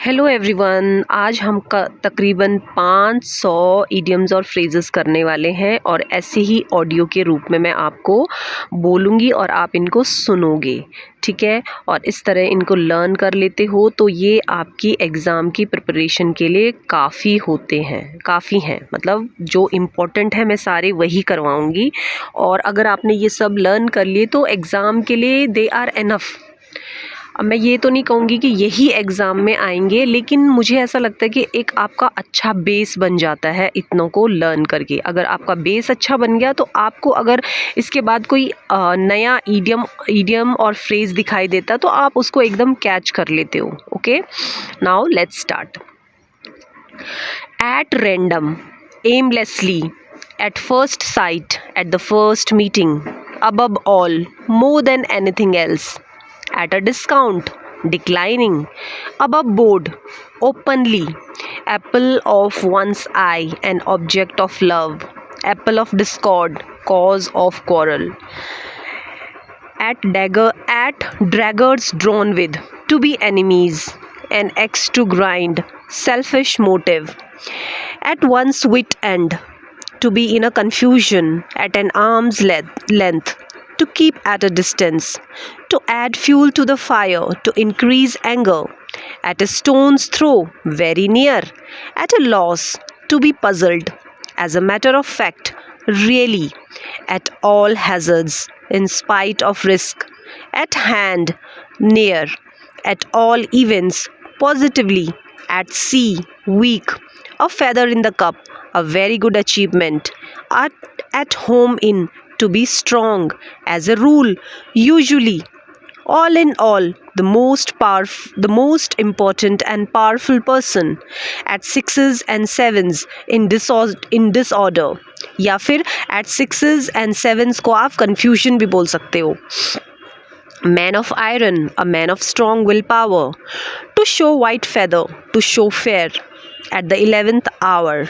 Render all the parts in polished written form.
Hello everyone. आज हम तकरीबन 500 इडियम्स और फ्रेजेस करने वाले हैं और ऐसे ही ऑडियो के रूप में मैं आपको बोलूँगी और आप इनको सुनोगे, ठीक है। और इस तरह इनको लर्न कर लेते हो तो ये आपकी एग्ज़ाम की प्रिपरेशन के लिए काफ़ी हैं, मतलब जो इम्पोर्टेंट है मैं सारे वही करवाऊँगी। और अगर आपने ये सब लर्न कर लिए तो एग्ज़ाम के लिए दे आर एनफ। अब मैं ये तो नहीं कहूँगी कि यही एग्ज़ाम में आएंगे, लेकिन मुझे ऐसा लगता है कि एक आपका अच्छा बेस बन जाता है इतनों को लर्न करके। अगर आपका बेस अच्छा बन गया तो आपको अगर इसके बाद कोई नया ईडियम और फ्रेज़ दिखाई देता तो आप उसको एकदम कैच कर लेते हो। Okay, now let's start. At random, aimlessly, at first sight, at the first meeting, above all, more than anything else, at a discount, declining, above board, openly, apple of one's eye, an object of love, apple of discord, cause of quarrel, at daggers drawn with, to be enemies, an axe to grind, selfish motive, at one's wit end, to be in a confusion, at an arm's length, to keep at a distance, to add fuel to the fire, to increase anger, at a stone's throw, very near, at a loss, to be puzzled, as a matter of fact, really, at all hazards, in spite of risk, at hand, near, at all events, positively, at sea, weak, a feather in the cup, a very good achievement, at home in, to be strong, as a rule, usually, all in all, the most important and powerful person, at sixes and sevens in disorder, या फिर at sixes and sevens को आप confusion भी बोल सकते हो. Man of iron, a man of strong willpower, to show white feather, to show fair, at the 11th hour.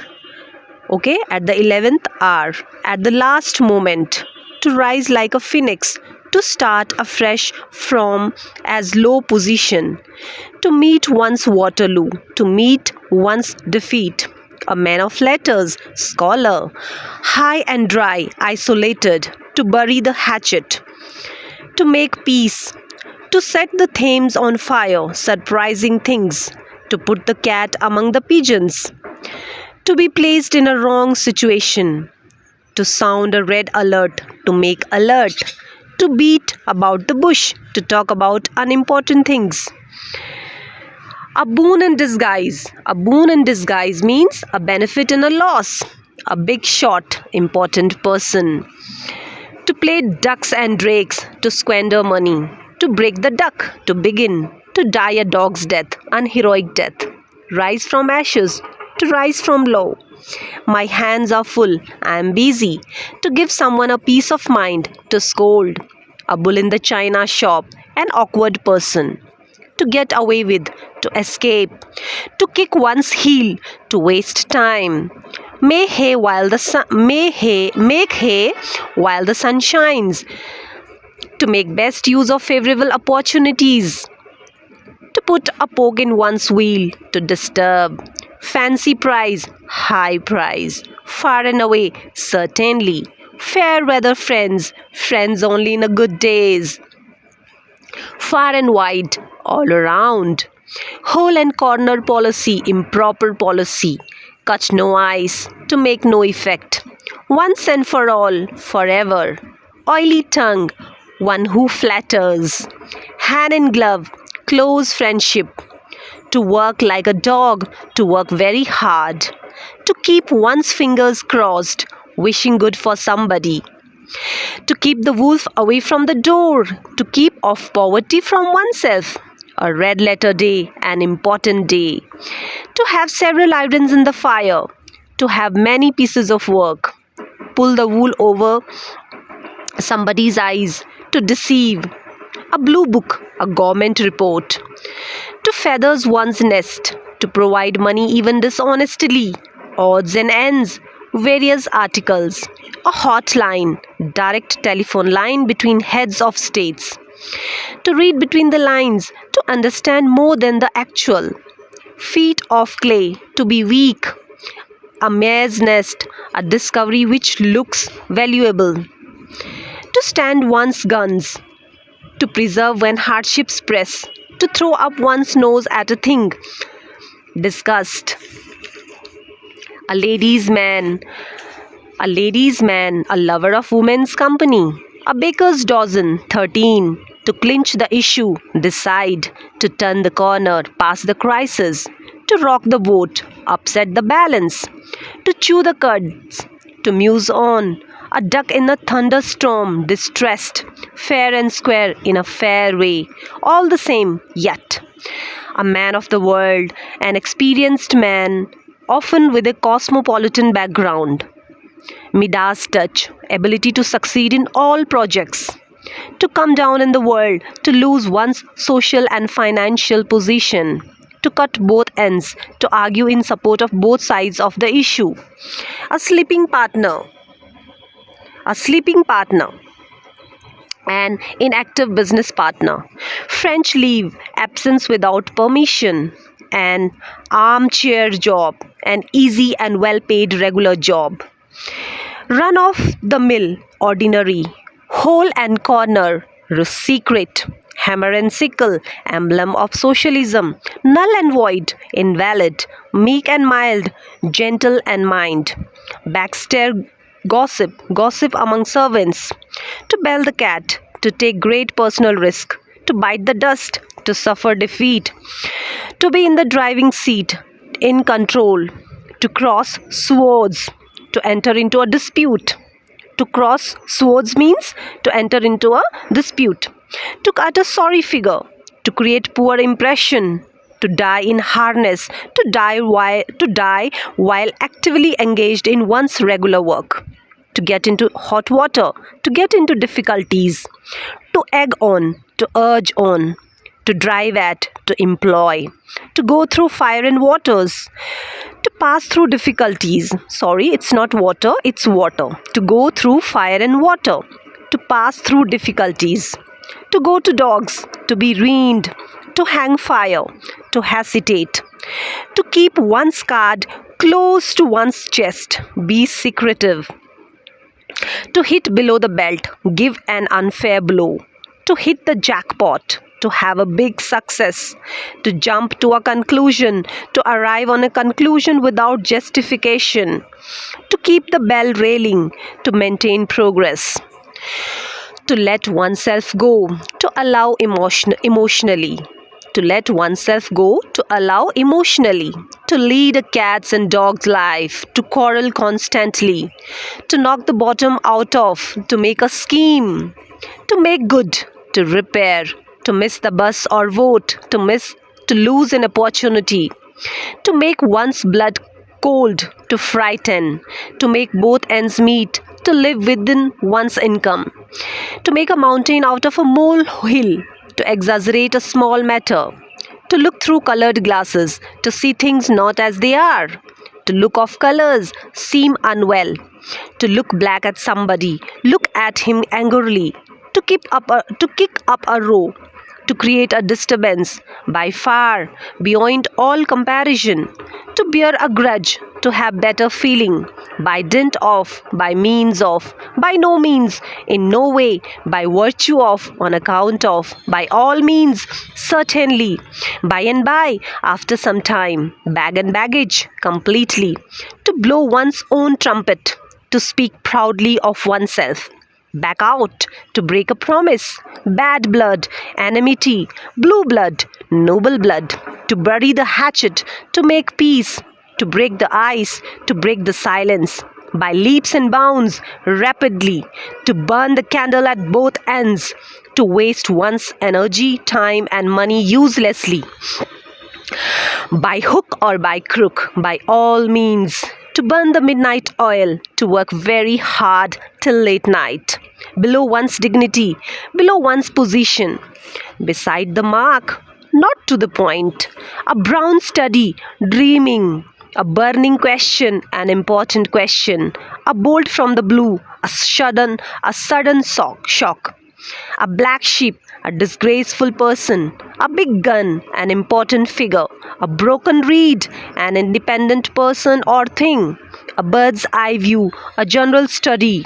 Okay, at the 11th hour, at the last moment, to rise like a phoenix, to start afresh from as low position, to meet one's Waterloo, to meet one's defeat. A man of letters, scholar, high and dry, isolated, to bury the hatchet, to make peace, to set the Thames on fire, surprising things, to put the cat among the pigeons, to be placed in a wrong situation, to sound a red alert, to make alert, to beat about the bush, to talk about unimportant things. A boon in disguise. A boon in disguise means a benefit and a loss. A big shot, important person. To play ducks and drakes, to squander money, to break the duck, to begin, to die a dog's death, unheroic death. Rise from ashes, to rise from low. My hands are full, I am busy, to give someone a peace of mind, to scold. A bull in the china shop, an awkward person. To get away with, to escape, to kick one's heel, to waste time. Make hay while the sun shines, to make best use of favorable opportunities, to put a poke in one's wheel, to disturb. Fancy price, high price, far and away, certainly. Fair weather friends, friends only in the good days. Far and wide, all around. Hole and corner policy, improper policy. Catch no ice, to make no effect. Once and for all, forever. Oily tongue, one who flatters. Hand in glove, close friendship. To work like a dog, to work very hard. To keep one's fingers crossed, wishing good for somebody. To keep the wolf away from the door, to keep off poverty from oneself. A red letter day, an important day. To have several irons in the fire, to have many pieces of work. Pull the wool over somebody's eyes, to deceive. A blue book, a government report. To feathers one's nest, to provide money even dishonestly. Odds and ends, various articles. A hotline, direct telephone line between heads of states. To read between the lines, to understand more than the actual. feet of clay, to be weak, a mare's nest, a discovery which looks valuable, to stand one's guns, to preserve when hardships press, to throw up one's nose at a thing, disgust, a ladies' man, a lover of women's company, a baker's dozen, 13, to clinch the issue, decide, to turn the corner, pass the crisis, to rock the boat, upset the balance, to chew the cuds, to muse on, a duck in a thunderstorm, distressed, fair and square in a fair way, all the same, yet. A man of the world, an experienced man, often with a cosmopolitan background. Midas touch, ability to succeed in all projects, to come down in the world, to lose one's social and financial position, to cut both ends, to argue in support of both sides of the issue. A sleeping partner, an inactive business partner, French leave, absence without permission, an armchair job, an easy and well paid regular job. Run off the mill, ordinary, hole and corner, secret, hammer and sickle, emblem of socialism, null and void, invalid, meek and mild, gentle and mind, backstair gossip among servants, to bell the cat, to take great personal risk, to bite the dust, to suffer defeat, to be in the driving seat, in control, to cross swords, to enter into a dispute. To cross swords means to enter into a dispute. To cut a sorry figure, to create poor impression, to die in harness, to die while actively engaged in one's regular work, to get into hot water, to get into difficulties, to egg on, to urge on, to drive at, to employ, to go through fire and waters, to pass through difficulties. Sorry, it's not water, it's water. To go through fire and water, to pass through difficulties, to go to dogs, to be reined, to hang fire, to hesitate, to keep one's card close to one's chest, be secretive, to hit below the belt, give an unfair blow, to hit the jackpot, to have a big success, to jump to a conclusion, to arrive on a conclusion without justification, to keep the bell railing, to maintain progress, to let oneself go, to allow emotionally, to let oneself go, to allow emotionally, to lead a cat's and dog's life, to quarrel constantly, to knock the bottom out of, to make a scheme, to make good, to repair, to miss the bus or vote, to lose an opportunity, to make one's blood cold, to frighten, to make both ends meet, to live within one's income, to make a mountain out of a molehill, to exaggerate a small matter, to look through colored glasses, to see things not as they are, to look off colors, seem unwell, to look black at somebody, look at him angrily, to kick up a row, to create a disturbance, by far beyond all comparison, to bear a grudge, to have better feeling, by dint of, by means of, by no means, in no way, by virtue of, on account of, by all means, certainly, by and by, after some time, bag and baggage, completely, to blow one's own trumpet, to speak proudly of oneself, back out, to break a promise, bad blood, enmity, blue blood, noble blood, to bury the hatchet, to make peace, to break the ice, to break the silence, by leaps and bounds, rapidly, to burn the candle at both ends, to waste one's energy, time, and money uselessly, by hook or by crook, by all means, to burn the midnight oil, to work very hard till late night, below one's dignity, below one's position, beside the mark, not to the point, a brown study, dreaming, a burning question, an important question, a bolt from the blue, a sudden shock, a black sheep, a disgraceful person, a big gun, an important figure, a broken reed, an independent person or thing, a bird's eye view, a general study,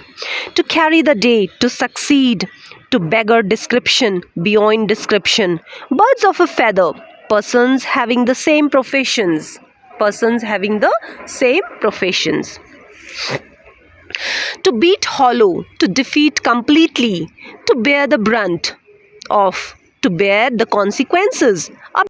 to carry the day, to succeed, to beggar description, beyond description, birds of a feather, persons having the same professions, persons having the same professions. To beat hollow, to defeat completely, to bear the brunt of, to bear the consequences, a